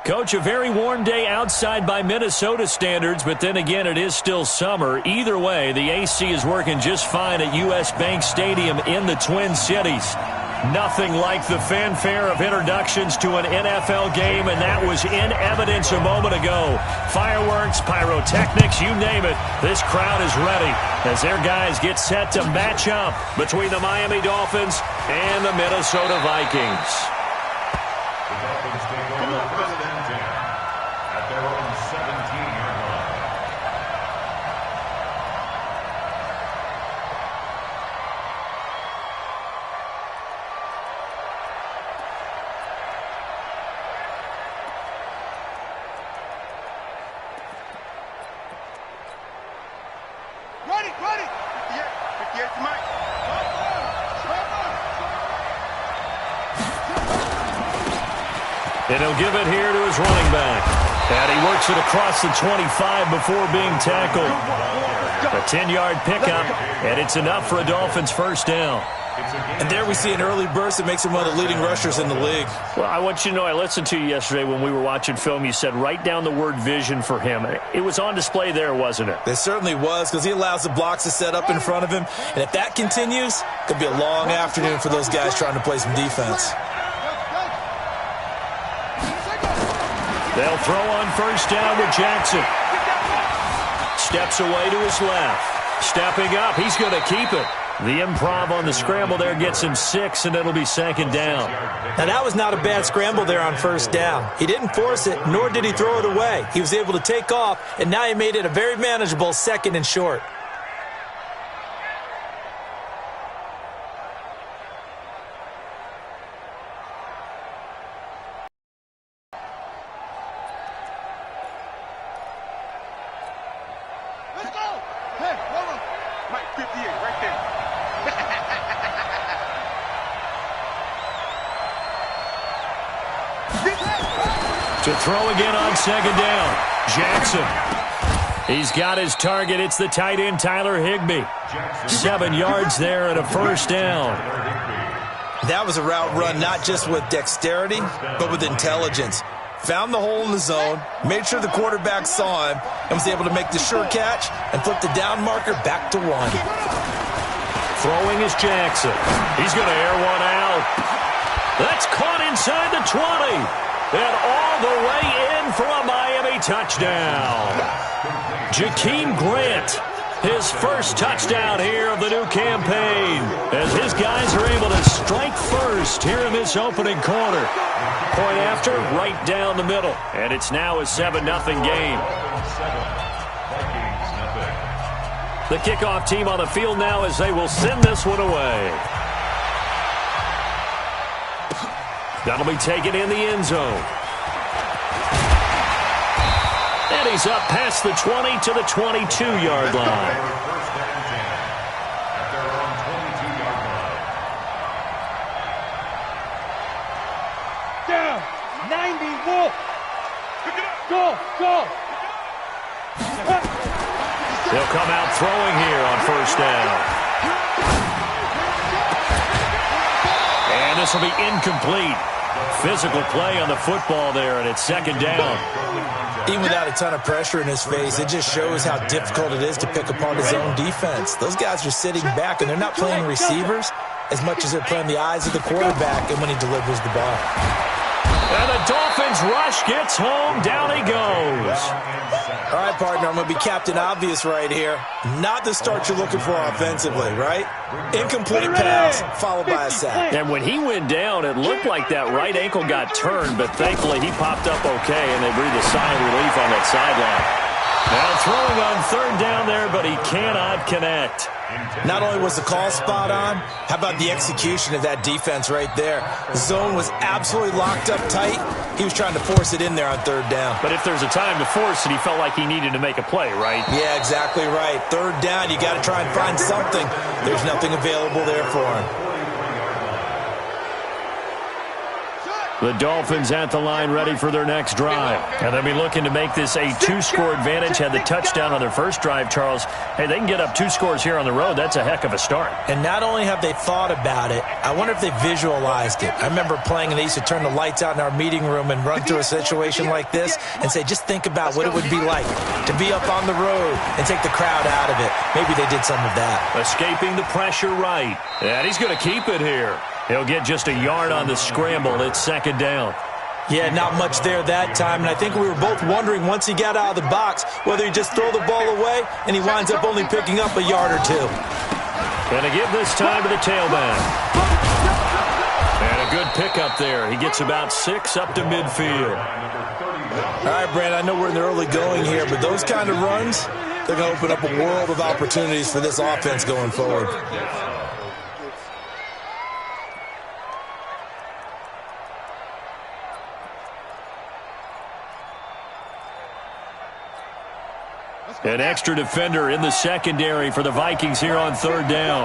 Coach, a very warm day outside by Minnesota standards, but then again, it is still summer. Either way, the AC is working just fine at U.S. Bank Stadium in the Twin Cities. Nothing like the fanfare of introductions to an NFL game, and that was in evidence a moment ago. Fireworks, pyrotechnics, you name it. This crowd is ready as their guys get set to match up between the Miami Dolphins and the Minnesota Vikings. And he'll give it here to his running back. And he works it across the 25 before being tackled. A 10-yard pickup, and it's enough for a Dolphins first down. And there we see an early burst that makes him one of the leading rushers in the league. Well, I want you to know, I listened to you yesterday when we were watching film. You said write down the word vision for him. It was on display there, wasn't it? It certainly was, because he allows the blocks to set up in front of him. And if that continues, it could be a long afternoon for those guys trying to play some defense. They'll throw on first down with Jackson. Steps away to his left. Stepping up, he's going to keep it. The improv on the scramble there gets him 6, and it'll be second down. Now, that was not a bad scramble there on first down. He didn't force it, nor did he throw it away. He was able to take off, and now he made it a very manageable 2nd and short. To throw again on second down. Jackson. He's got his target. It's the tight end, Tyler Higbee. 7 yards there and a first down. That was a route run not just with dexterity, but with intelligence. Found the hole in the zone, made sure the quarterback saw him, and was able to make the sure catch and flip the down marker back to 1. Throwing is Jackson. He's going to air one out. That's caught inside the 20. And all the way in for a Miami touchdown. Jakeem Grant, his first touchdown here of the new campaign, as his guys are able to strike first here in this opening quarter. Point after, right down the middle. And it's now a 7-0 game. The kickoff team on the field now as they will send this one away. That'll be taken in the end zone. And he's up past the 20 to the 22-yard line. Down, 90, Wolf. Go, go. They'll come out throwing here on first down. And this will be incomplete. Physical play on the football there, and it's second down. Even without a ton of pressure in his face, it just shows how difficult it is to pick apart his own defense. Those guys are sitting back, and they're not playing receivers as much as they're playing the eyes of the quarterback and when he delivers the ball. And the Dolphins rush gets home. Down he goes. All right, partner, I'm going to be Captain Obvious right here. Not the start you're looking for offensively, right? Incomplete pass followed by a sack. And when he went down, it looked like that right ankle got turned, but thankfully he popped up okay, and they breathed a sigh of relief on that sideline. Now throwing on third down there, but he cannot connect. Not only was the call spot on, how about the execution of that defense right there? The zone was absolutely locked up tight. He was trying to force it in there on third down. But if there's a time to force it, he felt like he needed to make a play, right? Yeah, exactly right. Third down, you got to try and find something. There's nothing available there for him. The Dolphins at the line ready for their next drive. And they'll be looking to make this a two-score advantage. Had the touchdown on their first drive, Charles. Hey, they can get up 2 scores here on the road. That's a heck of a start. And not only have they thought about it, I wonder if they visualized it. I remember playing and they used to turn the lights out in our meeting room and run through a situation like this and say, just think about what it would be like to be up on the road and take the crowd out of it. Maybe they did some of that. Escaping the pressure right. And he's going to keep it here. He'll get just a yard on the scramble. It's second down. Yeah, not much there that time. And I think we were both wondering once he got out of the box whether he'd just throw the ball away and he winds up only picking up a yard or 2. Going to give this time to the tailback. And a good pickup there. He gets about 6 up to midfield. All right, Brand, I know we're in the early going here, but those kind of runs, they're going to open up a world of opportunities for this offense going forward. An extra defender in the secondary for the Vikings here on third down.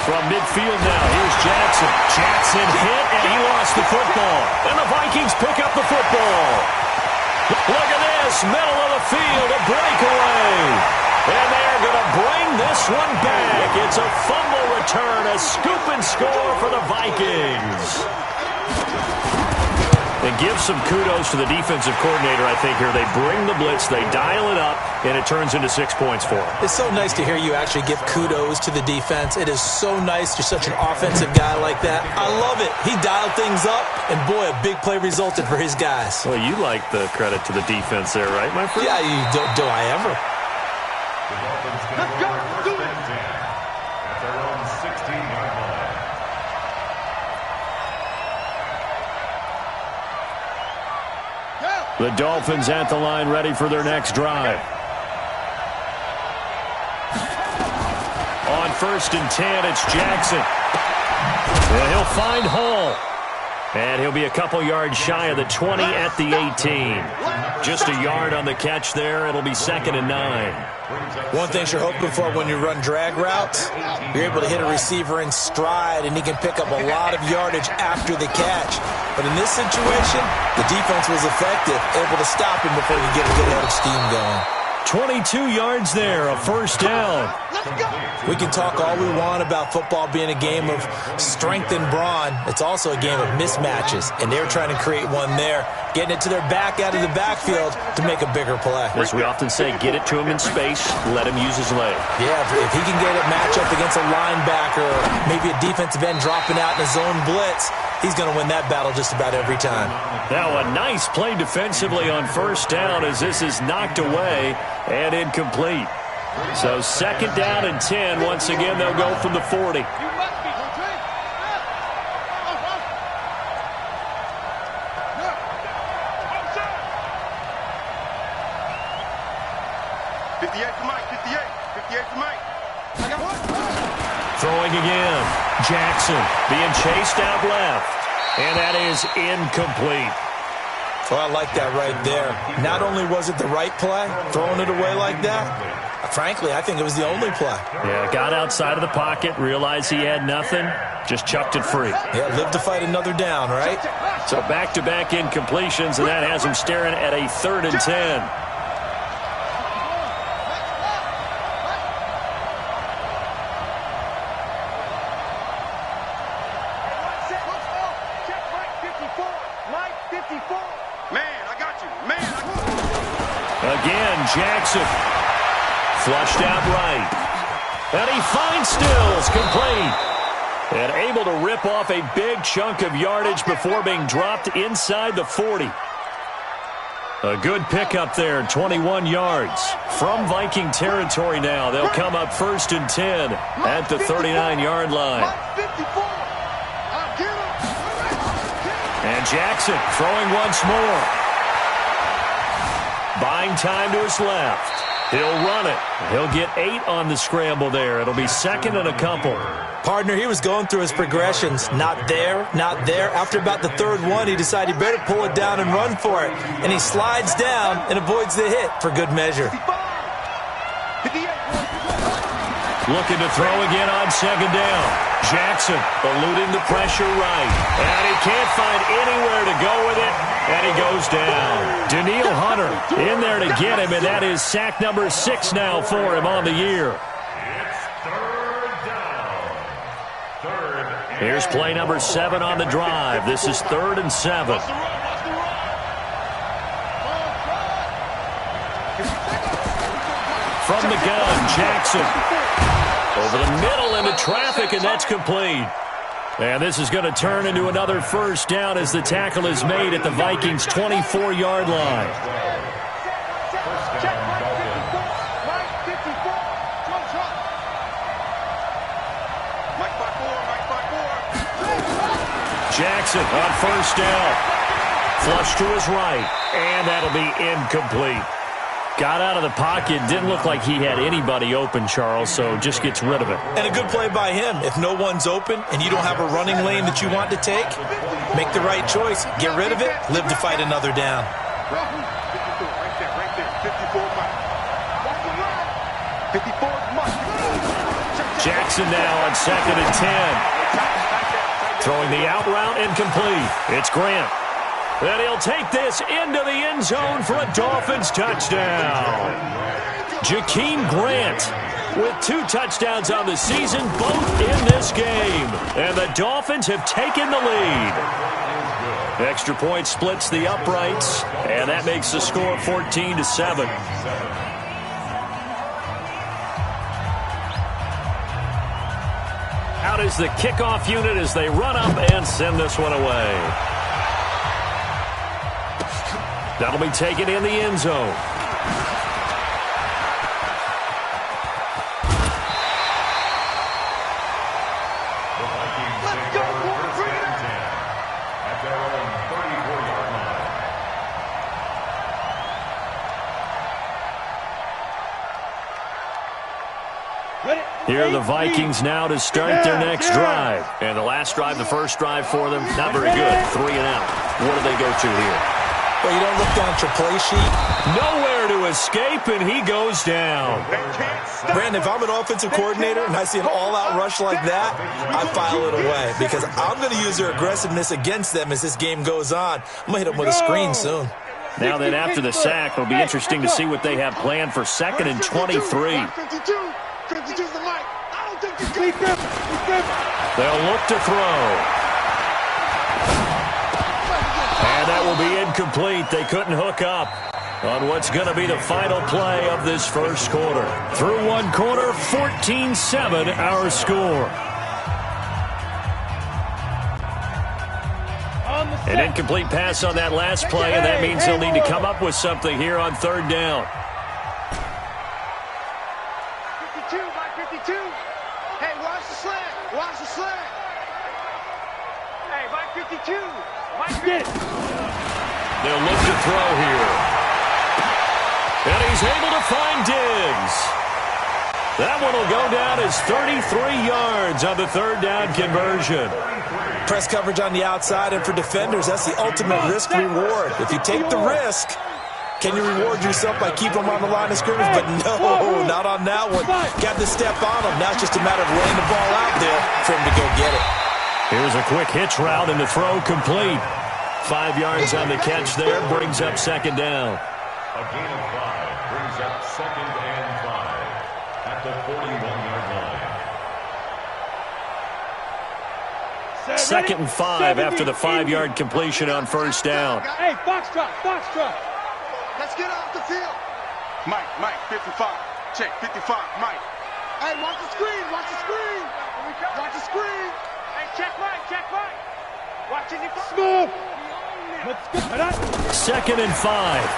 From midfield now, here's Jackson. Jackson hit, and he lost the football. And the Vikings pick up the football. Look at this, middle of the field, a breakaway. And they're going to bring this one back. It's a fumble return, a scoop and score for the Vikings. And give some kudos to the defensive coordinator, I think, here. They bring the blitz, they dial it up, and it turns into 6 points for them. It's so nice to hear you actually give kudos to the defense. It is so nice. You're such an offensive guy like that. I love it. He dialed things up, and boy, a big play resulted for his guys. Well, you like the credit to the defense there, right, my friend? Yeah, do I ever? Let's go. Do it. At their own 16-yard line. The Dolphins at the line ready for their next drive. On 1st and 10, it's Jackson. And he'll find Hall. And he'll be a couple yards shy of the 20 at the 18. Just a yard on the catch there. It'll be 2nd and 9. One thing you're hoping for when you run drag routes, you're able to hit a receiver in stride, and he can pick up a lot of yardage after the catch. But in this situation, the defense was effective, able to stop him before you get a good head of steam going. 22 yards there, a first down. We can talk all we want about football being a game of strength and brawn. It's also a game of mismatches, and they're trying to create one there, getting it to their back out of the backfield to make a bigger play. As we often say, get it to him in space, let him use his leg. Yeah, if he can get a matchup against a linebacker, or maybe a defensive end dropping out in a zone blitz, he's going to win that battle just about every time. Now a nice play defensively on first down as this is knocked away and incomplete. So 2nd down and 10. Once again, they'll go from the 40. Throwing again. Jackson being chased out left. And that is incomplete. Well, I like that right there. Not only was it the right play, throwing it away like that, frankly, I think it was the only play. Yeah, got outside of the pocket, realized he had nothing, just chucked it free. Yeah, live to fight another down, right? So back-to-back incompletions, and that has him staring at a 3rd and 10. Again, Jackson. Flushed out right. And he finds Stills, complete. And able to rip off a big chunk of yardage before being dropped inside the 40. A good pickup there, 21 yards. From Viking territory now, they'll come up 1st and 10 at the 39-yard line. And Jackson throwing once more. Buying time to his left. He'll run it. He'll get 8 on the scramble there. It'll be 2nd and a couple. Partner, he was going through his progressions. Not there, not there. After about the 3rd one, he decided he better pull it down and run for it. And he slides down and avoids the hit for good measure. Looking to throw again on second down. Jackson eluding the pressure right. And he can't find anywhere to go with it. And he goes down. Danielle Hunter in there to get him, and that is sack number 6 now for him on the year. It's third down. Here's play number 7 on the drive. This is 3rd and 7. From the gun, Jackson. Over the middle into traffic, and that's complete. And this is going to turn into another first down as the tackle is made at the Vikings' 24-yard line. Jackson on first down. Flush to his right, and that'll be incomplete. Got out of the pocket. Didn't look like he had anybody open, Charles, so just gets rid of it. And a good play by him. If no one's open and you don't have a running lane that you want to take, make the right choice. Get rid of it. Live to fight another down. Jackson now on 2nd and 10. Throwing the out route incomplete. It's Grant. And he'll take this into the end zone for a Dolphins touchdown. Jakeem Grant with 2 touchdowns on the season, both in this game. And the Dolphins have taken the lead. Extra point splits the uprights, and that makes the score 14-7. Out is the kickoff unit as they run up and send this one away. That'll be taken in the end zone. The Vikings take over first and 10 at their own 34-yard line. Here are the Vikings now to start their next drive. And the last drive, the first drive for them, not very good. 3 and out. What do they go to here? Well, you don't look down at your play sheet. Nowhere to escape, and he goes down. Brandon, if I'm an offensive coordinator and I see an all-out rush like that, I file it away because I'm going to use their aggressiveness against them as this game goes on. I'm going to hit them with a screen soon. Now then, after the sack, it'll be interesting to see what they have planned for 2nd and 23. They'll look to throw. And that will be incomplete. They couldn't hook up on what's going to be the final play of this first quarter. Through one quarter, 14-7 our score. An incomplete pass on that last play, and that means they'll need to come up with something here on 3rd down. 52 by 52. Hey, watch the slant. Watch the slant. Hey, by 52. They'll look to throw here. And he's able to find Diggs. That one will go down as 33 yards on the 3rd down conversion. Press coverage on the outside, and for defenders, that's the ultimate risk-reward. If you take the risk, can you reward yourself by keeping them on the line of scrimmage? But no, not on that one. Got to step on them. Now it's just a matter of laying the ball out there for him to go get it. Here's a quick hitch route, and the throw complete. 5 yards on the catch there, brings up 2nd down. A gain of 5 brings up 2nd and 5 at the 41-yard line. 2nd and 5 after the 5-yard completion on first down. Hey, box drop. Let's get off the field. Mike, 55. Check, 55, Mike. Hey, watch the screen. Watch the screen. Hey, check Mike. Watching you. Smooth. Let's go. 2nd and 5.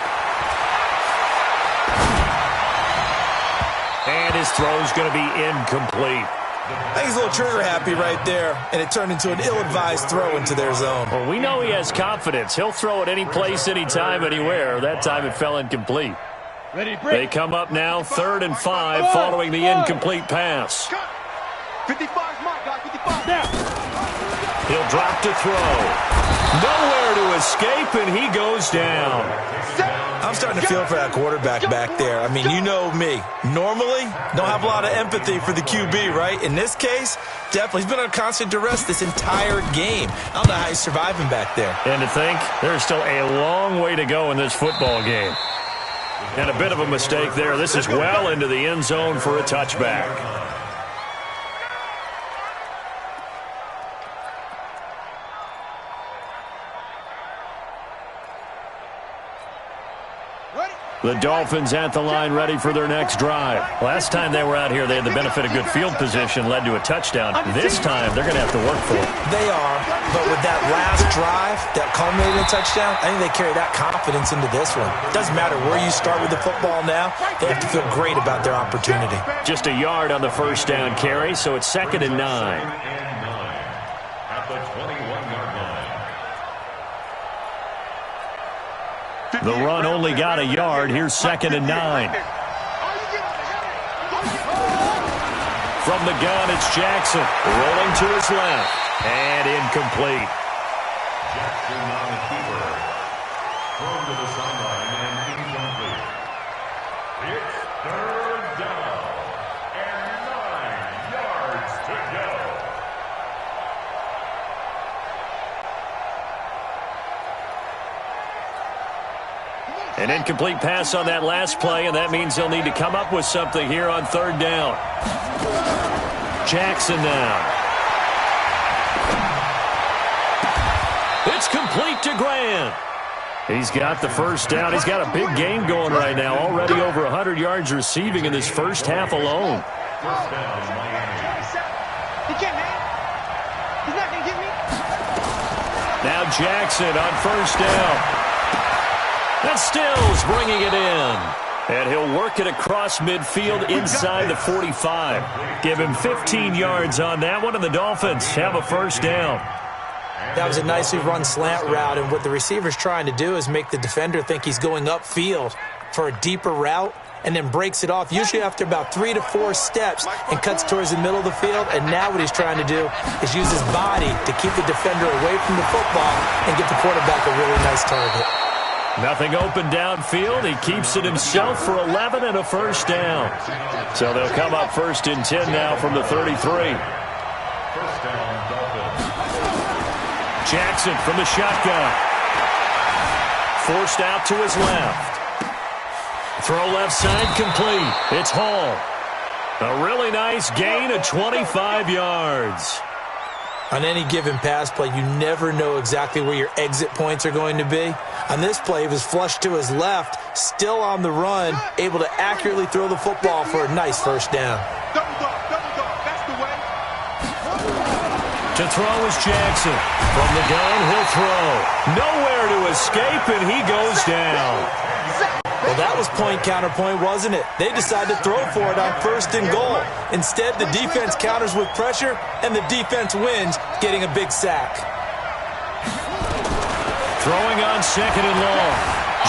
And his throw's going to be incomplete. I think he's a little trigger happy right there, and it turned into an ill-advised throw into their zone. Well, we know he has confidence. He'll throw it any place, anytime, anywhere. That time it fell incomplete. They come up now, 3rd and 5, following the incomplete pass. 55 Mike, guys, 55 now. He'll drop to throw. Nowhere to escape, and he goes down. I'm starting to feel for that quarterback back there. I mean, you know me. Normally, don't have a lot of empathy for the QB, right? In this case, definitely. He's been under constant duress this entire game. I don't know how he's surviving back there. And to think, there's still a long way to go in this football game. And a bit of a mistake there. This is well into the end zone for a touchback. The Dolphins at the line ready for their next drive. Last time they were out here, they had the benefit of good field position, led to a touchdown. This time, they're going to have to work for it. They are, but with that last drive, that culminated in a touchdown, I think they carry that confidence into this one. It doesn't matter where you start with the football now. They have to feel great about their opportunity. Just a yard on the first down carry, so it's 2nd and 9. At the 21-yard line. The run only got a yard. Here's 2nd and 9. From the gun, it's Jackson. Rolling to his left. And incomplete. Jackson on the keeper. Thrown to the sideline and incomplete. It's 3rd down. And 9 yards to go. An incomplete pass on that last play, and that means they'll need to come up with something here on 3rd down. Jackson now. It's complete to Grant. He's got the first down. He's got a big game going right now. Already over 100 yards receiving in this first half alone. First down, Miami. He can't, man. He's not going to get me. Now Jackson on first down. That's Stills bringing it in. And he'll work it across midfield inside the 45. Give him 15 yards on that one, and the Dolphins have a first down. That was a nicely run slant route, and what the receiver's trying to do is make the defender think he's going upfield for a deeper route, and then breaks it off, usually after about 3 to 4 steps, and cuts towards the middle of the field. And now what he's trying to do is use his body to keep the defender away from the football and get the quarterback a really nice target. Nothing open downfield. He keeps it himself for 11 and a first down. So they'll come up 1st and 10 now from the 33. First down, Dolphins. Jackson from the shotgun. Forced out to his left. Throw left side complete. It's Hall. A really nice gain of 25 yards. On any given pass play, you never know exactly where your exit points are going to be. On this play, he was flushed to his left, still on the run, able to accurately throw the football for a nice first down. Double dog, that's the way. To throw is Jackson. From the gun, he'll throw. Nowhere to escape, and he goes down. Well, that was point counterpoint, wasn't it? They decided to throw for it on 1st and goal. Instead, the defense counters with pressure, and the defense wins, getting a big sack. Throwing on 2nd and long.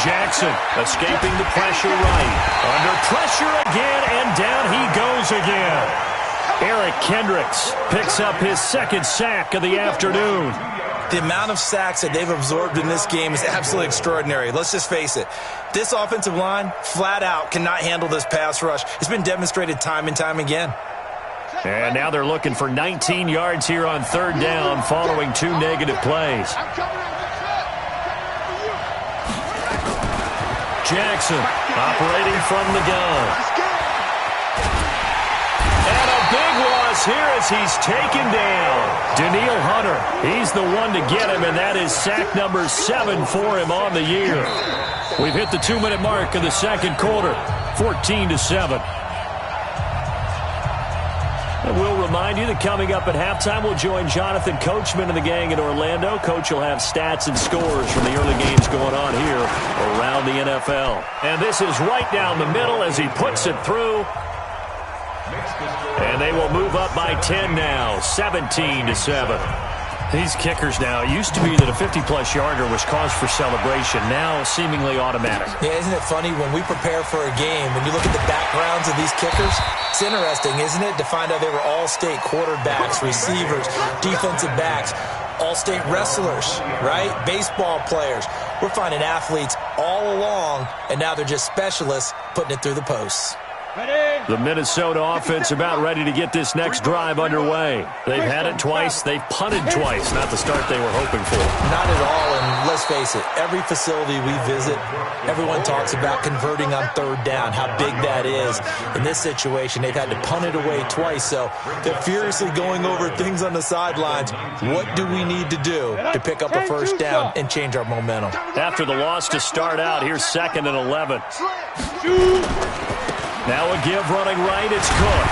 Jackson escaping the pressure right. Under pressure again, and down he goes again. Eric Kendricks picks up his 2nd sack of the afternoon. The amount of sacks that they've absorbed in this game is absolutely extraordinary. Let's just face it. This offensive line, flat out, cannot handle this pass rush. It's been demonstrated time and time again. And now they're looking for 19 yards here on 3rd down following 2 negative plays. Jackson operating from the gun. And a big loss here as he's taken down. Danielle Hunter, he's the one to get him, and that is sack number 7 for him on the year. We've hit the 2-minute mark of the 2nd quarter, 14-7. And we'll remind you that coming up at halftime, we'll join Jonathan Coachman and the gang in Orlando. Coach will have stats and scores from the early games going on here around the NFL. And this is right down the middle as he puts it through. And they will move up by 10 now, 17-7. These kickers now, it used to be that a 50-plus yarder was cause for celebration, now seemingly automatic. Yeah, isn't it funny when we prepare for a game, when you look at the backgrounds of these kickers, it's interesting, isn't it, to find out they were all-state quarterbacks, receivers, defensive backs. all-state wrestlers, right? Baseball players. We're finding athletes all along, and now they're just specialists putting it through the posts. The Minnesota offense about ready to get this next drive underway. They've had it twice. They've punted twice. Not the start they were hoping for. Not at all, and let's face it, every facility we visit, everyone talks about converting on third down, how big that is. In this situation, they've had to punt it away twice, so they're furiously going over things on the sidelines. What do we need to do to pick up a first down and change our momentum? After the loss to start out, here's 2nd and 11. Now a give running right, it's Cook.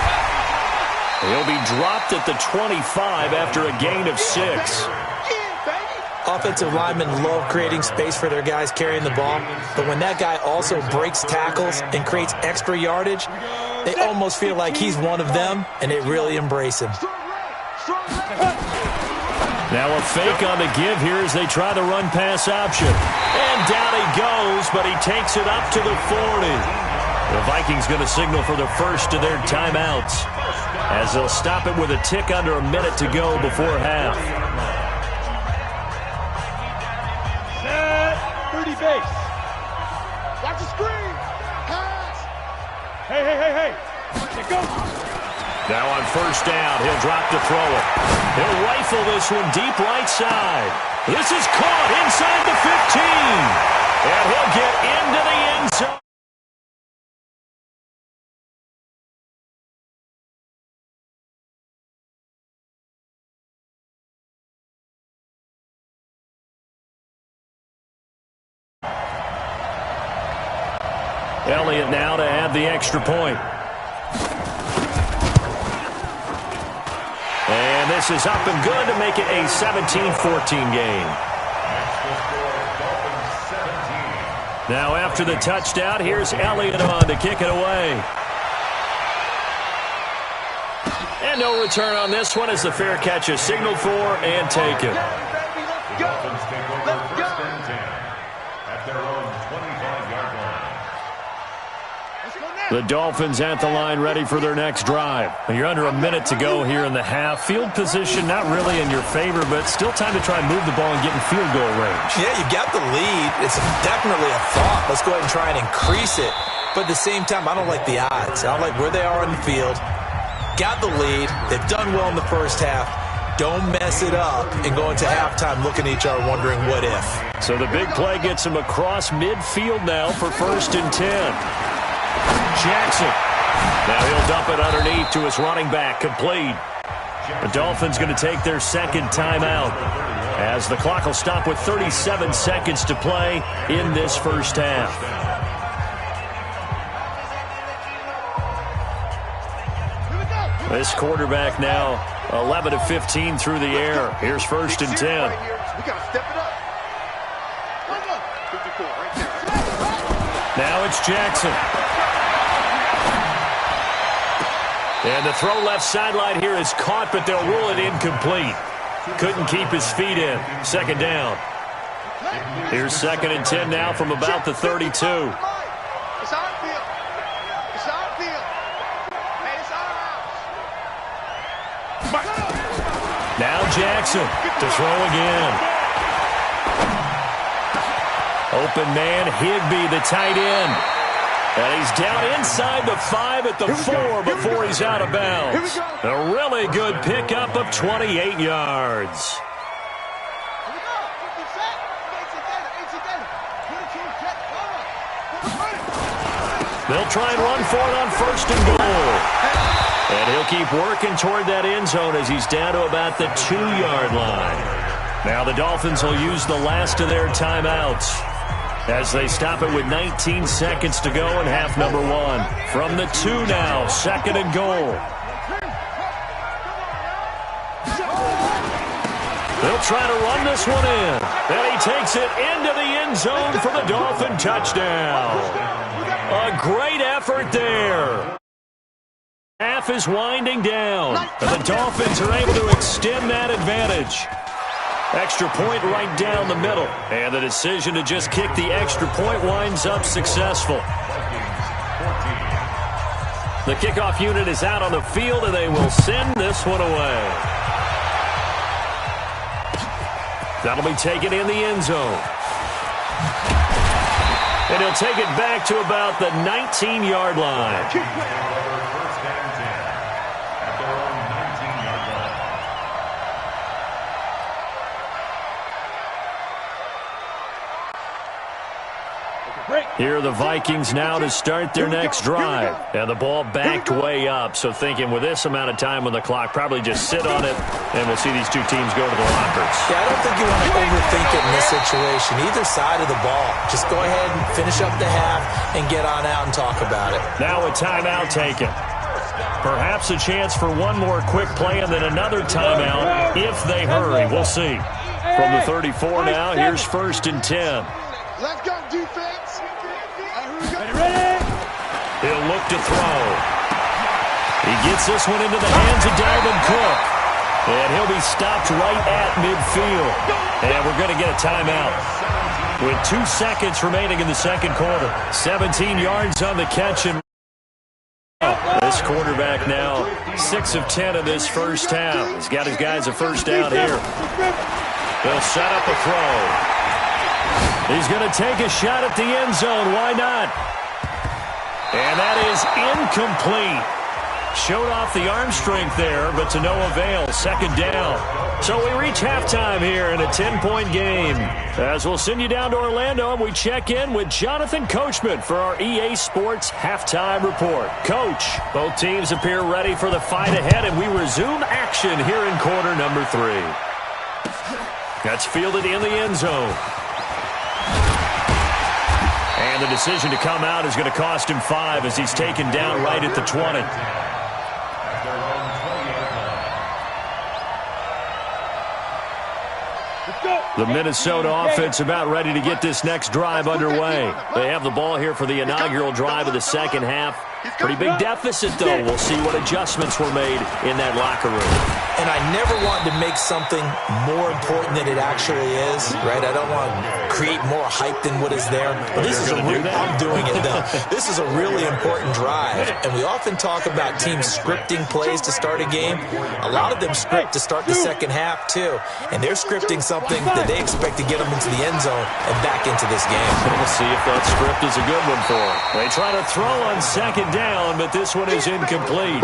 He'll be dropped at the 25 after a gain of 6. Offensive linemen love creating space for their guys carrying the ball, but when that guy also breaks tackles and creates extra yardage, they almost feel like he's one of them, and they really embrace him. Now a fake on the give here as they try the run-pass option. And down he goes, but he takes it up to the 40. The Vikings going to signal for the first of their timeouts as they'll stop it with a tick under a minute to go before half. Set. 30 base. Watch the screen. Pass. Hey. Get go. Now on first down, he'll drop to throw it. He'll rifle this one deep right side. This is caught inside the 15. And he'll get into the end zone. Elliott now to add the extra point. And this is up and good to make it a 17-14 game. Now after the touchdown, here's Elliott on to kick it away. And no return on this one as the fair catch is signaled for and taken. Dolphins take over first and 10 at their own 25-yard line. The Dolphins at the line ready for their next drive. You're under a minute to go here in the half. Field position not really in your favor, but still time to try and move the ball and get in field goal range. Yeah, you got the lead. It's definitely a thought. Let's go ahead and try and increase it. But at the same time, I don't like the odds. I don't like where they are on the field. Got the lead. They've done well in the first half. Don't mess it up and go into halftime looking at each other wondering what if. So the big play gets him across midfield now for 1st and 10. Jackson. Now he'll dump it underneath to his running back. Complete. The Dolphins going to take their second timeout as the clock will stop with 37 seconds to play in this first half. This quarterback now 11 of 15 through the air. Here's 1st and 10. We got to step it up. 54 right there. Now it's Jackson. And the throw left sideline here is caught, but they'll rule it incomplete. Couldn't keep his feet in. 2nd down. Here's 2nd and 10 now from about the 32. It's our field. It's our field. Hey, it's our house. Now Jackson to throw again. Open man, Higbee, the tight end. And he's down inside the 5 at the 4 before he's out of bounds. A really good pickup of 28 yards. They'll try and run for it on 1st and goal. And he'll keep working toward that end zone as he's down to about the 2-yard line. Now the Dolphins will use the last of their timeouts as they stop it with 19 seconds to go in half number 1. From the 2 now, 2nd and goal. They'll try to run this one in. And he takes it into the end zone for the Dolphin touchdown. A great effort there. Half is winding down. And the Dolphins are able to extend that advantage. Extra point right down the middle. And the decision to just kick the extra point winds up successful. The kickoff unit is out on the field, and they will send this one away. That'll be taken in the end zone. And he'll take it back to about the 19-yard line. First and 10 at their own 19-yard line. Here are the Vikings now to start their next drive. And the ball backed way up, so thinking with this amount of time on the clock, probably just sit on it, and we'll see these two teams go to the lockers. Yeah, I don't think you want to overthink it in this situation. Either side of the ball. Just go ahead and finish up the half and get on out and talk about it. Now a timeout taken. Perhaps a chance for one more quick play and then another timeout if they hurry. We'll see. From the 34 now, here's 1st and 10. Let's go, defense. He'll look to throw. He gets this one into the hands of Dalvin Cook. And he'll be stopped right at midfield. And we're going to get a timeout. With 2 seconds remaining in the second quarter. 17 yards on the catch. And this quarterback now 6 of 10 in this first half. He's got his guys a first down here. They'll set up a throw. He's going to take a shot at the end zone. Why not? And that is incomplete. Showed off the arm strength there, but to no avail. Second down. So we reach halftime here in a 10-point game. As we'll send you down to Orlando, and we check in with Jonathan Coachman for our EA Sports Halftime Report. Coach, both teams appear ready for the fight ahead, and we resume action here in quarter number 3. That's fielded in the end zone. And the decision to come out is going to cost him 5 as he's taken down right at the 20. The Minnesota offense about ready to get this next drive underway. They have the ball here for the inaugural drive of the second half. Pretty big deficit, though. We'll see what adjustments were made in that locker room. And I never want to make something more important than it actually is, right? I don't want to create more hype than what is there. But this is I'm doing it, though. This is a really important drive. And we often talk about teams scripting plays to start a game. A lot of them script to start the second half, too. And they're scripting something that they expect to get them into the end zone and back into this game. We'll see if that script is a good one for them. They try to throw on second down, but this one is incomplete.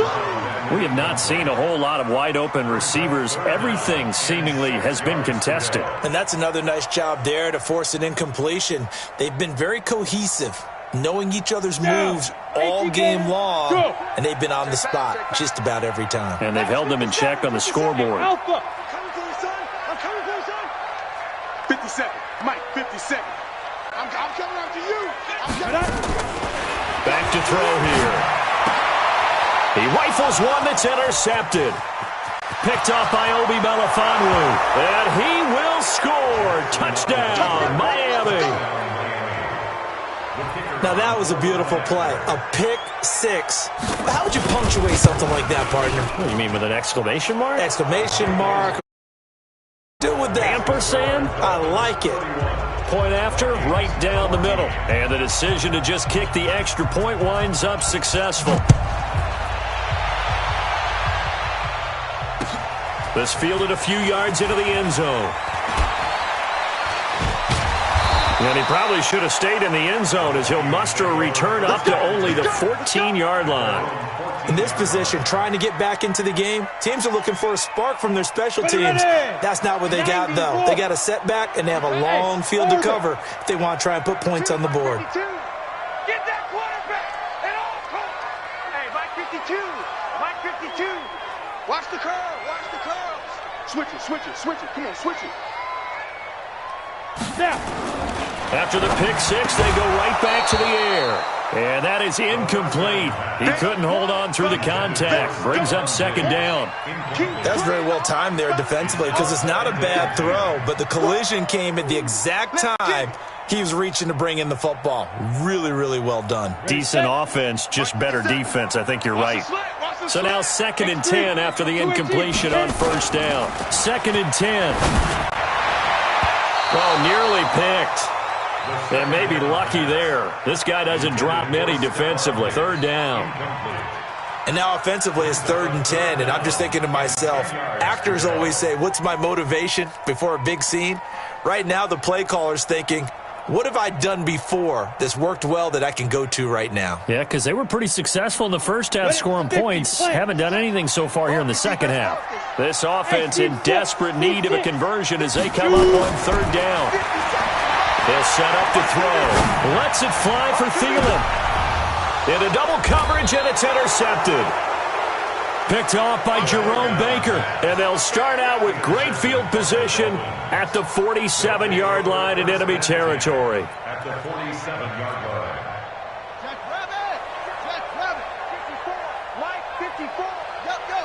We have not seen a whole lot of wide-open receivers. Everything seemingly has been contested. And that's another nice job there to force an incompletion. They've been very cohesive, knowing each other's moves all game long, and they've been on the spot just about every time. And they've held them in check on the scoreboard. 50 seconds. Mike, 50 seconds. I'm coming after you. Back to throw here. He rifles one that's intercepted. Picked off by Obi Melifonwu. And he will score. Touchdown, Miami. Now that was a beautiful play. A pick six. How would you punctuate something like that, partner? What do you mean, with an exclamation mark? Exclamation mark. Do with that. Ampersand? I like it. Point after, right down the middle. And the decision to just kick the extra point winds up successful. This fielded a few yards into the end zone. And he probably should have stayed in the end zone as he'll muster a return up to only the 14-yard line. In this position, trying to get back into the game, teams are looking for a spark from their special teams. That's not what they got, though. They got a setback, and they have a long field to cover if they want to try and put points on the board. Get that quarterback at all costs. Hey, Mike 52. Mike 52. Watch the curl. Watch the curls. Switch it, switch it, switch it. Come on, switch it. Now. After the pick six, they go right back to the air. And that is incomplete. He couldn't hold on through the contact. Brings up second down. That's very well timed there defensively because it's not a bad throw, but the collision came at the exact time he was reaching to bring in the football. Really, really well done. Decent offense, just better defense. I think you're right. So now 2nd and 10 after the incompletion on first down. 2nd and 10. Oh, nearly picked. And maybe lucky there. This guy doesn't drop many defensively. 3rd down. And now offensively it's 3rd and 10, and I'm just thinking to myself, actors always say, what's my motivation before a big scene? Right now the play caller's thinking, what have I done before that's worked well that I can go to right now? Yeah, because they were pretty successful in the first half scoring points. Haven't done anything so far here in the second half. This offense in desperate need of a conversion as they come up on 3rd down. They'll set up to throw. Lets it fly for Thielen. Into double coverage, and it's intercepted. Picked off by Jerome Baker. And they'll start out with great field position at the 47-yard line in enemy territory. At the 47-yard line. Jack Rabbit! Jack Rabbit! 54! Mike, 54! Go, go!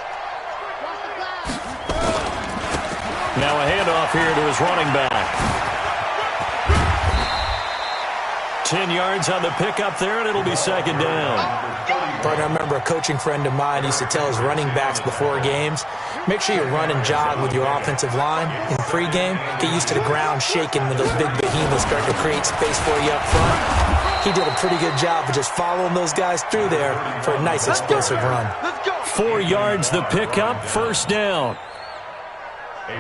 Cross the flag! Now a handoff here to his running back. 10 yards on the pickup there, and it'll be 2nd down. Partner, I remember a coaching friend of mine used to tell his running backs before games, make sure you run and jog with your offensive line in pregame. Get used to the ground shaking when those big behemoths start to create space for you up front. He did a pretty good job of just following those guys through there for a nice explosive run. 4 yards the pickup, 1st down.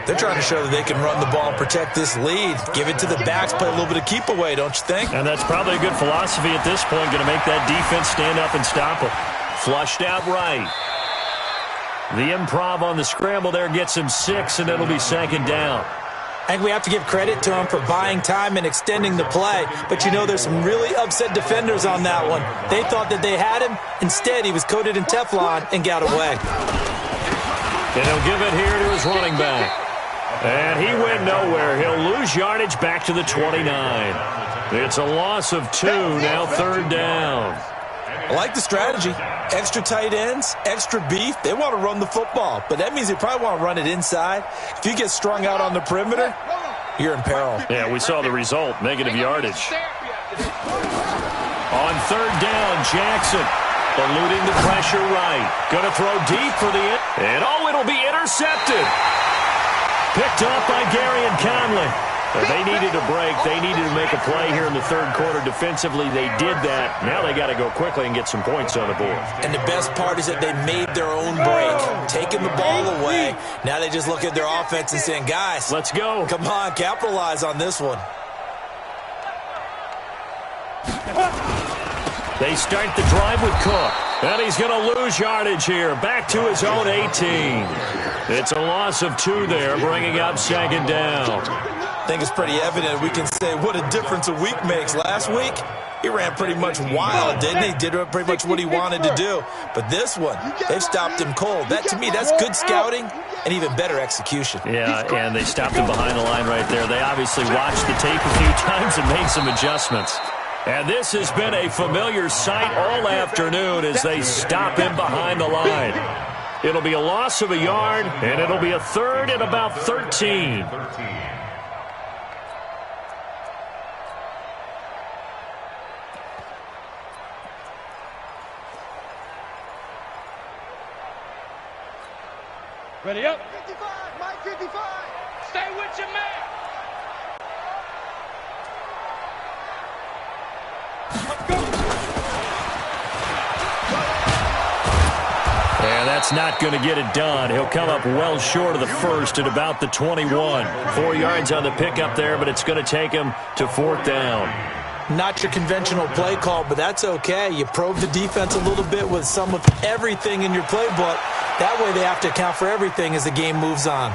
They're trying to show that they can run the ball and protect this lead. Give it to the backs, play a little bit of keep away, don't you think? And that's probably a good philosophy at this point, going to make that defense stand up and stop it. Flushed out right. The improv on the scramble there gets him 6, and it'll be 2nd down. I think we have to give credit to him for buying time and extending the play. But, you know, there's some really upset defenders on that one. They thought that they had him. Instead, he was coated in Teflon and got away. And he'll give it here to his running back. And he went nowhere. He'll lose yardage back to the 29. It's a loss of 2, now 3rd down. I like the strategy. Extra tight ends, extra beef. They want to run the football, but that means they probably want to run it inside. If you get strung out on the perimeter, you're in peril. Yeah, we saw the result, negative yardage. On 3rd down, Jackson eluding the pressure right. Going to throw deep for the and it'll be intercepted. Picked off by Gary and Conley. They needed a break. They needed to make a play here in the 3rd quarter. Defensively, they did that. Now they got to go quickly and get some points on the board. And the best part is that they made their own break, taking the ball away. Now they just look at their offense and saying, guys, let's go. Come on, capitalize on this one. They start the drive with Cook. And he's going to lose yardage here. Back to his own 18. It's a loss of 2 there, bringing up 2nd down. I think it's pretty evident. We can say what a difference a week makes. Last week, he ran pretty much wild, didn't he? Did pretty much what he wanted to do. But this one, they've stopped him cold. That, to me, that's good scouting and even better execution. Yeah, and they stopped him behind the line right there. They obviously watched the tape a few times and made some adjustments. And this has been a familiar sight all afternoon as they stop him behind the line. It'll be a loss of a yard, and it'll be a 3rd and about 13. Ready up. 55, Mike 55. Stay with your man. And that's not going to get it done. He'll come up well short of the 1st at about the 21. 4 yards on the pickup there, but it's going to take him to 4th down. Not your conventional play call, but that's okay. You probe the defense a little bit with some of everything in your playbook. That way they have to account for everything as the game moves on.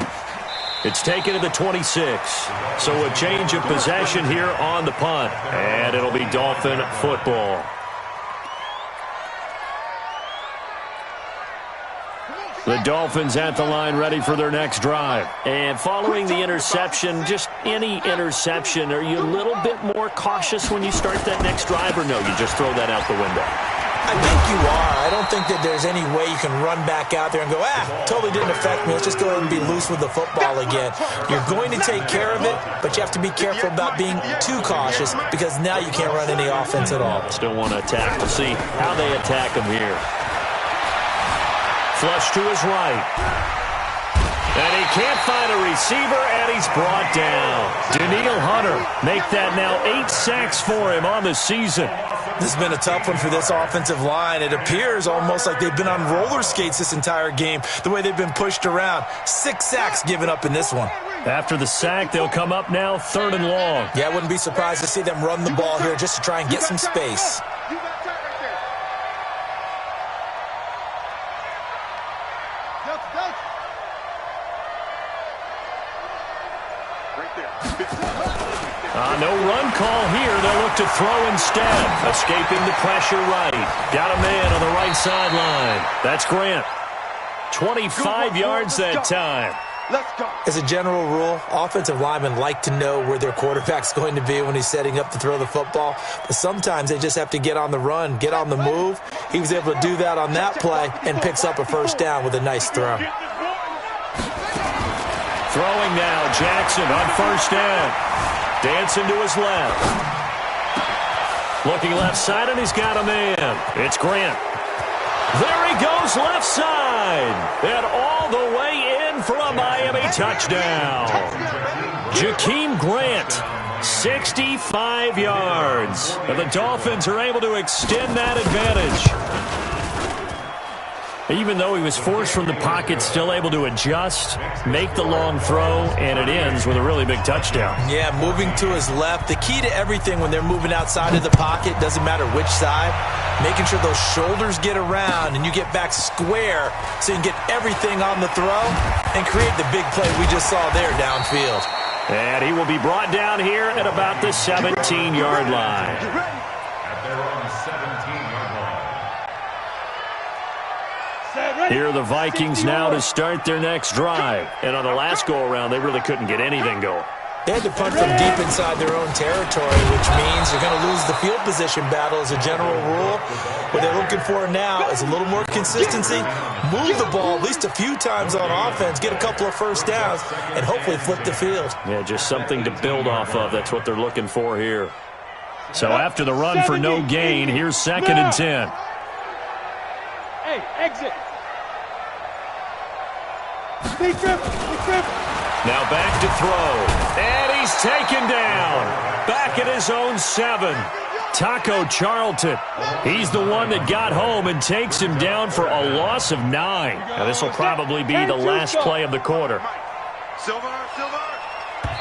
It's taken to the 26. So a change of possession here on the punt. And it'll be Dolphin football. The Dolphins at the line ready for their next drive. And following the interception, just any interception, are you a little bit more cautious when you start that next drive, or no, you just throw that out the window? I think you are. I don't think that there's any way you can run back out there and go, totally didn't affect me. Let's just go ahead and be loose with the football again. You're going to take care of it, but you have to be careful about being too cautious because now you can't run any offense at all. Still want to attack. We'll see how they attack him here. Flush to his right. And he can't find a receiver, and he's brought down. Danielle Hunter make that now 8 sacks for him on the season. This has been a tough one for this offensive line. It appears almost like they've been on roller skates this entire game, the way they've been pushed around. 6 sacks given up in this one. After the sack, they'll come up now 3rd and long. Yeah, I wouldn't be surprised to see them run the ball here just to try and get some space. You got that right there. Delta. Right there. No run call here. They'll look to throw instead. Escaping the pressure right. Got a man on the right sideline. That's Grant. 25 yards that time. Let's go. As a general rule, offensive linemen like to know where their quarterback's going to be when he's setting up to throw the football. But sometimes they just have to get on the run, get on the move. He was able to do that on that play and picks up a first down with a nice throw. Throwing now, Jackson on first down. Dancing to his left. Looking left side, and he's got a man. It's Grant. There he goes left side. And all the way in for a Miami touchdown. Jakeem Grant, 65 yards. And the Dolphins are able to extend that advantage. Even though he was forced from the pocket, still able to adjust, make the long throw, and it ends with a really big touchdown. Yeah, moving to his left. The key to everything when they're moving outside of the pocket, doesn't matter which side, making sure those shoulders get around and you get back square so you can get everything on the throw and create the big play we just saw there downfield. And he will be brought down here at about the 17-yard line. At their own 17-yard line. Here are the Vikings now to start their next drive. And on the last go-around, they really couldn't get anything going. They had to punt from deep inside their own territory, which means they're going to lose the field position battle as a general rule. What they're looking for now is a little more consistency, move the ball at least a few times on offense, get a couple of first downs, and hopefully flip the field. Yeah, just something to build off of. That's what they're looking for here. So after the run for no gain, here's 2nd and 10. Hey, exit. Big trip. Now back to throw. And he's taken down. Back at his own 7. Taco Charlton. He's the one that got home and takes him down for a loss of 9. Now this will probably be the last play of the quarter. Silver.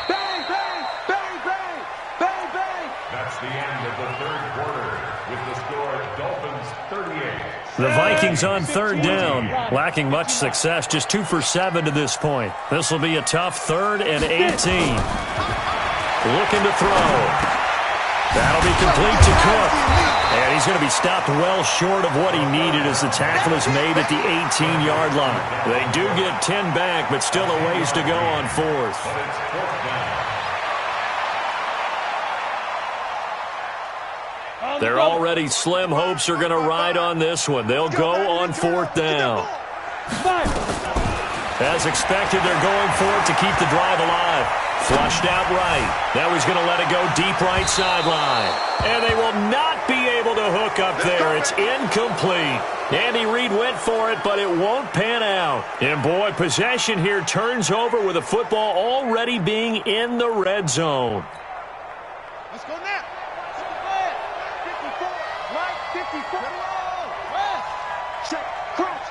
Bang, bang, bang, bang, bang, bang. That's the end of the 3rd quarter with the score Dolphins 38. The Vikings on 3rd down, lacking much success, just 2 for 7 to this point. This will be a tough 3rd and 18. Looking to throw. That'll be complete to Cook. And he's going to be stopped well short of what he needed as the tackle is made at the 18-yard line. They do get 10 back, but still a ways to go on 4th. But it's 4th down. Their already slim hopes are going to ride on this one. They'll go on 4th down. As expected, they're going for it to keep the drive alive. Flushed out right. Now he's going to let it go deep right sideline. And they will not be able to hook up there. It's incomplete. Andy Reid went for it, but it won't pan out. And boy, possession here turns over with the football already being in the red zone. Let's go now. 54. Right, 54. West. Check. Crunch.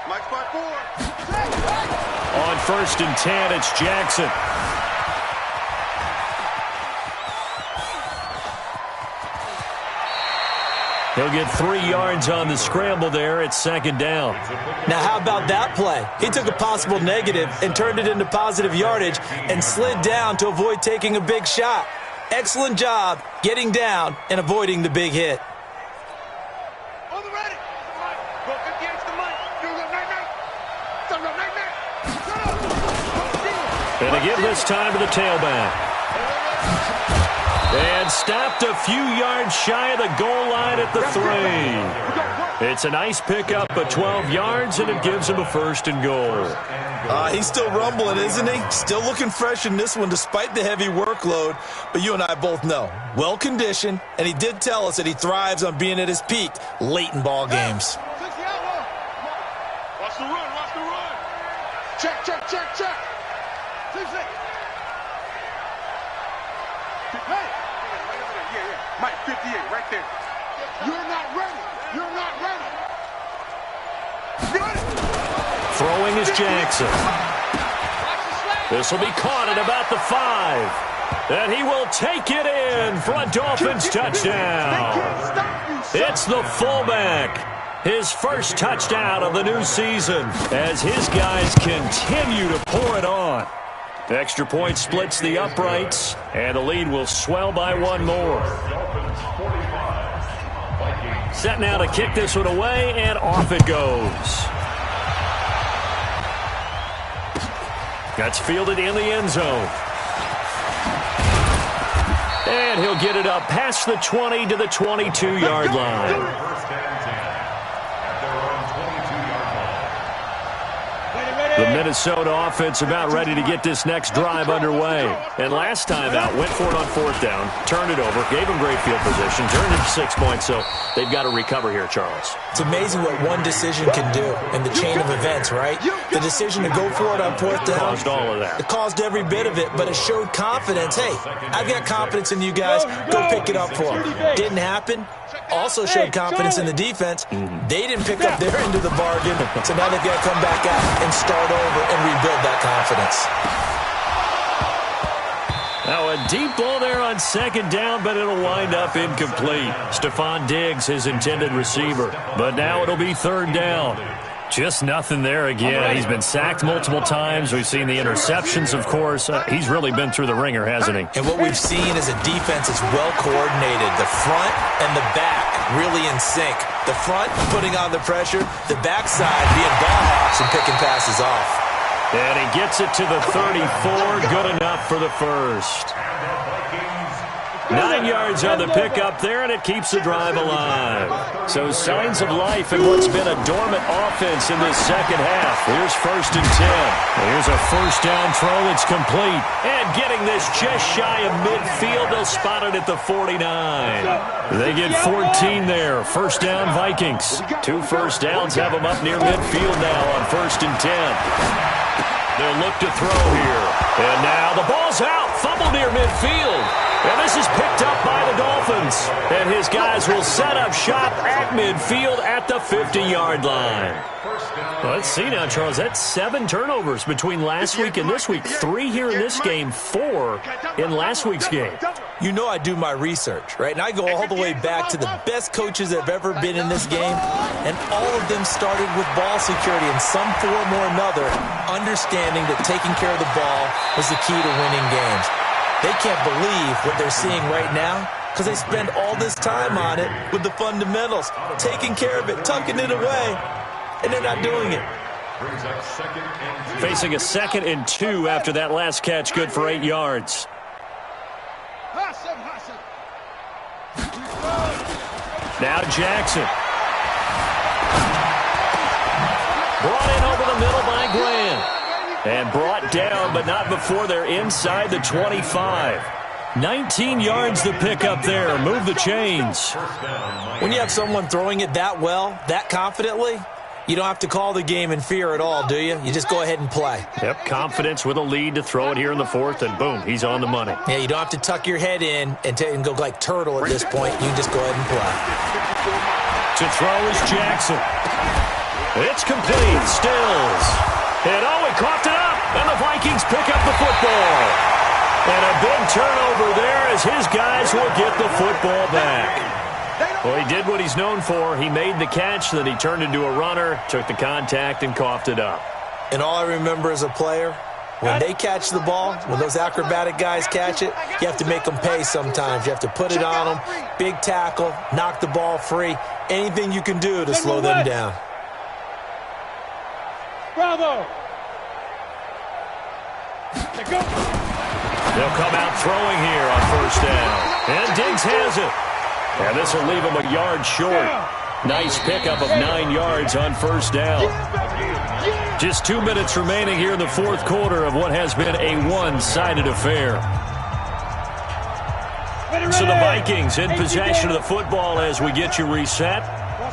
Mike spot 4. On 1st and 10, it's Jackson. He'll get 3 yards on the scramble there at 2nd down. Now, how about that play? He took a possible negative and turned it into positive yardage and slid down to avoid taking a big shot. Excellent job getting down and avoiding the big hit. On the ready. Go 58 the money. Do a night. And they give this time to the tailback. And stopped a few yards shy of the goal line at the 3. It's a nice pickup of 12 yards, and it gives him a 1st and goal. He's still rumbling, isn't he? Still looking fresh in this one despite the heavy workload. But you and I both know, well-conditioned, and he did tell us that he thrives on being at his peak late in ball games. Watch the run. Check. Hey! Yeah. Mike, 58, right there. You're not ready. You're not ready. Throwing is Jackson. This will be caught at about the 5. And he will take it in for a Dolphins touchdown. It's the fullback. His first touchdown of the new season as his guys continue to pour it on. The extra point splits the uprights, and the lead will swell by one more. Set now to kick this one away, and off it goes. That's fielded in the end zone. And he'll get it up past the 20 to the 22-yard line. The Minnesota offense about ready to get this next drive underway. And last time out, went for it on 4th down, turned it over, gave them great field position, turned it to 6 points, so they've got to recover here, Charles. It's amazing what one decision can do in the chain of events, right? The decision to go for it on 4th down. Caused all of that. It caused every bit of it, but it showed confidence. Hey, I've got confidence in you guys. Go pick it up for them. Didn't happen. Also showed confidence in the defense. They didn't pick up their end of the bargain, so now they've got to come back out and start over and rebuild that confidence. Now a deep ball there on 2nd down, but it'll wind up incomplete. Stephon Diggs, his intended receiver. But now it'll be 3rd down. Just nothing there again. He's been sacked multiple times. We've seen the interceptions, of course. He's really been through the ringer, hasn't he? And what we've seen is a defense that's well coordinated. The front and the back really in sync. The front putting on the pressure, the backside being ball hawks and picking passes off. And he gets it to the 34. Good enough for the first. 9 yards on the pickup there, and it keeps the drive alive. So signs of life in what's been a dormant offense in this second half. Here's 1st and 10. Here's a 1st down throw that's complete. And getting this just shy of midfield, they'll spot it at the 49. They get 14 there. 1st down Vikings. 2 first downs have them up near midfield now on 1st and 10. They'll look to throw here. And now the ball's out. Fumble near midfield. And this is picked up by the Dolphins. And his guys will set up shop at midfield at the 50-yard line. Well, let's see now, Charles. That's 7 turnovers between last week and this week. 3 here in this game, 4 in last week's game. You know I do my research, right? And I go all the way back to the best coaches that have ever been in this game. And all of them started with ball security in some form or another, understanding that taking care of the ball was the key to winning games. They can't believe what they're seeing right now because they spend all this time on it with the fundamentals, taking care of it, tucking it away, and they're not doing it. Facing a 2nd and 2 after that last catch, good for 8 yards. Now Jackson. Brought in over the middle by Graham. And brought down, but not before they're inside the 25. 19 yards to pick up there. Move the chains. When you have someone throwing it that well, that confidently, you don't have to call the game in fear at all, do you? You just go ahead and play. Yep, confidence with a lead to throw it here in the 4th, and boom, he's on the money. Yeah, you don't have to tuck your head in and go like turtle at this point. You can just go ahead and play. To throw is Jackson. It's complete. Stills. And he coughed it up, and the Vikings pick up the football. And a big turnover there as his guys will get the football back. Well, he did what he's known for. He made the catch, then he turned into a runner, took the contact, and coughed it up. And all I remember as a player, when they catch the ball, when those acrobatic guys catch it, you have to make them pay sometimes. You have to put it on them, big tackle, knock the ball free, anything you can do to slow them down. Bravo! They'll come out throwing here on 1st down. And Diggs has it. And this will leave him a yard short. Nice pickup of 9 yards on 1st down. Just 2 minutes remaining here in the 4th quarter of what has been a one-sided affair. So the Vikings in possession of the football as we get you reset.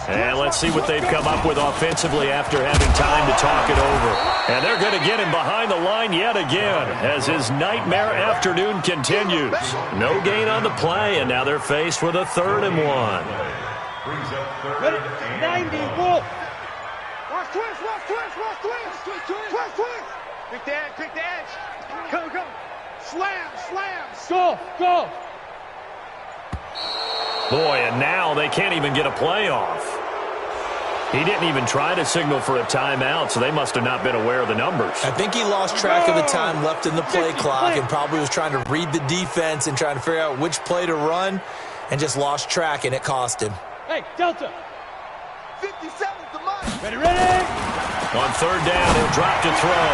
And let's see what they've come up with offensively after having time to talk it over. And they're going to get him behind the line yet again as his nightmare afternoon continues. No gain on the play, and now they're faced with a 3rd and 1. Ready? 90, Wolf. Watch twist, watch twist, watch twist. Twist, twist. Pick the edge, pick the edge. Come, come. Slam, slam. Go. Boy, and now they can't even get a play off. He didn't even try to signal for a timeout, so they must have not been aware of the numbers. I think he lost track of the time left in the play clock and probably was trying to read the defense and trying to figure out which play to run and just lost track, and it cost him. Hey, Delta. 57's the money. Ready? On 3rd down, he'll drop to throw.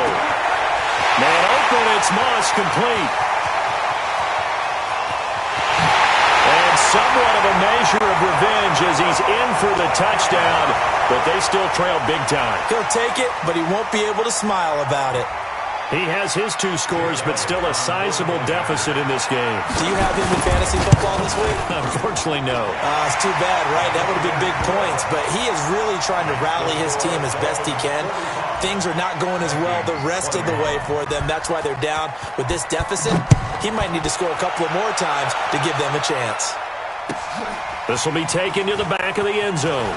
Man open, it's Moss complete. And somewhat of a measure of revenge as he's in for the touchdown, but they still trail big time. He'll take it, but he won't be able to smile about it. He has his 2 scores, but still a sizable deficit in this game. Do you have him in fantasy football this week? Unfortunately, no. It's too bad, right? That would have been big points, but he is really trying to rally his team as best he can. Things are not going as well the rest of the way for them. That's why they're down with this deficit. He might need to score a couple of more times to give them a chance. This will be taken to the back of the end zone.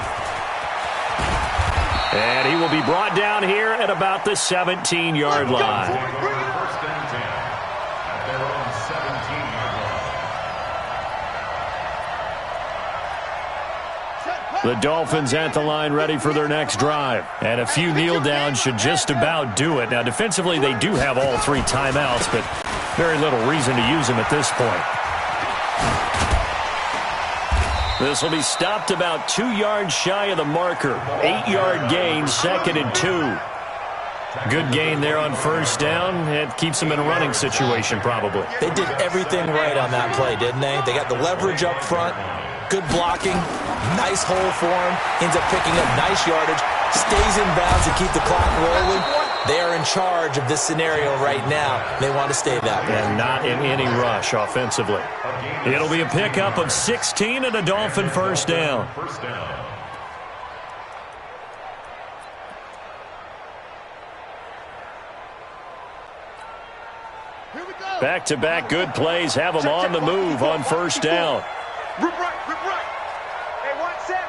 And he will be brought down here at about the 17-yard line. First and 10 at their own 17-yard line. The Dolphins at the line ready for their next drive. And a few kneel downs should just about do it. Now, defensively, they do have all 3 timeouts, but very little reason to use them at this point. This will be stopped about 2 yards shy of the marker. 8-yard gain, 2nd and 2. Good gain there on 1st down. It keeps them in a running situation, probably. They did everything right on that play, didn't they? They got the leverage up front, good blocking, nice hole for him, ends up picking up nice yardage, stays in bounds to keep the clock rolling. They are in charge of this scenario right now. They want to stay that way. And not in any rush offensively. It'll be a pickup of 16 and a Dolphin 1st down. Back-to-back good plays have them on the move on 1st down. Rip right. Hey, one set.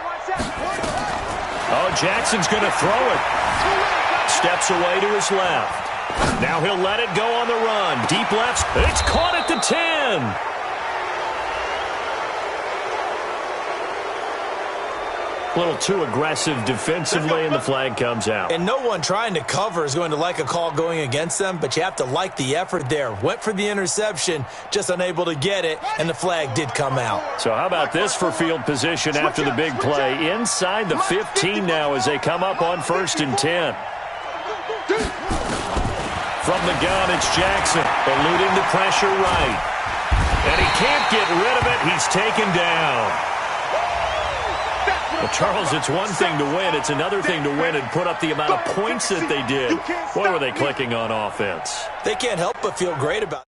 Oh, Jackson's going to throw it. Steps away to his left. Now he'll let it go on the run. Deep left. It's caught at the 10. A little too aggressive defensively, and the flag comes out. And no one trying to cover is going to like a call going against them, but you have to like the effort there. Went for the interception, just unable to get it, and the flag did come out. So how about this for field position after the big play? Inside the 15 now as they come up on 1st and 10. From the gun, it's Jackson, eluding the pressure right. And he can't get rid of it. He's taken down. Well, Charles, it's one thing to win. It's another thing to win and put up the amount of points that they did. Boy, were they clicking on offense. They can't help but feel great about it.